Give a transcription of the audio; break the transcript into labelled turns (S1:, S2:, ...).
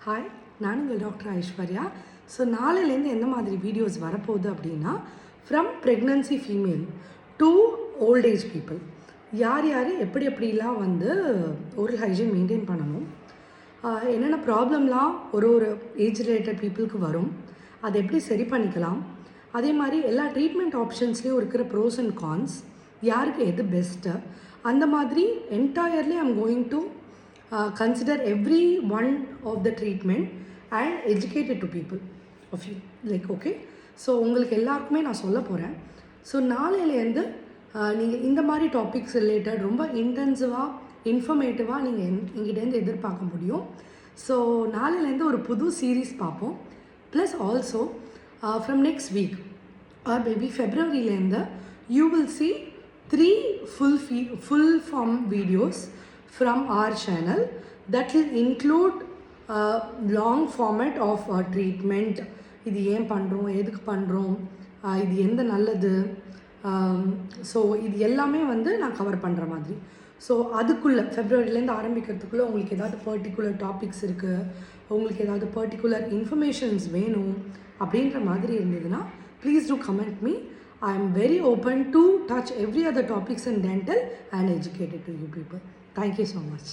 S1: Hi, நான் உங்கள் doctor Aishwarya. So நாளையிலேருந்து எந்த மாதிரி வீடியோஸ் வரப்போகுது அப்படின்னா, from pregnancy female to old age people யார் யார் எப்படி எப்படிலாம் வந்து ஓரல் ஹைஜீன் மெயின்டைன் பண்ணணும், என்னென்ன ப்ராப்ளம்லாம் ஒரு ஏஜ் ரிலேட்டட் பீப்புளுக்கு வரும், அதை எப்படி சரி பண்ணிக்கலாம், அதே மாதிரி எல்லா ட்ரீட்மெண்ட் ஆப்ஷன்ஸ்லேயும் இருக்கிற ப்ரோஸ் அண்ட் கான்ஸ், யாருக்கு எது பெஸ்ட்டு, அந்த மாதிரி entirely I'm going to consider every one of the treatment and educate it to people of you like okay. So உங்களுக்கு எல்லாருக்குமே நான் சொல்ல போகிறேன். ஸோ நாளையிலேருந்து நீங்கள் இந்த மாதிரி டாபிக்ஸ் ரிலேட்டட் ரொம்ப இன்டென்சிவாக இன்ஃபர்மேட்டிவாக நீங்கள் எங்கிட்டேருந்து எதிர்பார்க்க முடியும். ஸோ நாளையிலேருந்து ஒரு புது சீரீஸ் பார்ப்போம். Plus also from next week or maybe ஃபெப்ரவரியிலேருந்து you will see 3 full form videos from our channel that will include long format of treatment. இது ஏன் பண்ணுறோம், எதுக்கு பண்ணுறோம், இது எந்த நல்லது, ஸோ இது எல்லாமே வந்து நான் கவர் பண்ணுற மாதிரி. ஸோ அதுக்குள்ளே ஃபெப்ரவரிலேருந்து ஆரம்பிக்கிறதுக்குள்ளே உங்களுக்கு ஏதாவது பர்டிகுலர் டாபிக்ஸ் இருக்குது, உங்களுக்கு ஏதாவது பர்டிகுலர் இன்ஃபர்மேஷன்ஸ் வேணும் அப்படின்ற மாதிரி இருந்ததுன்னா please do comment me. I am very open to touch every other topics in dental and educate it to you people. Thank you so much.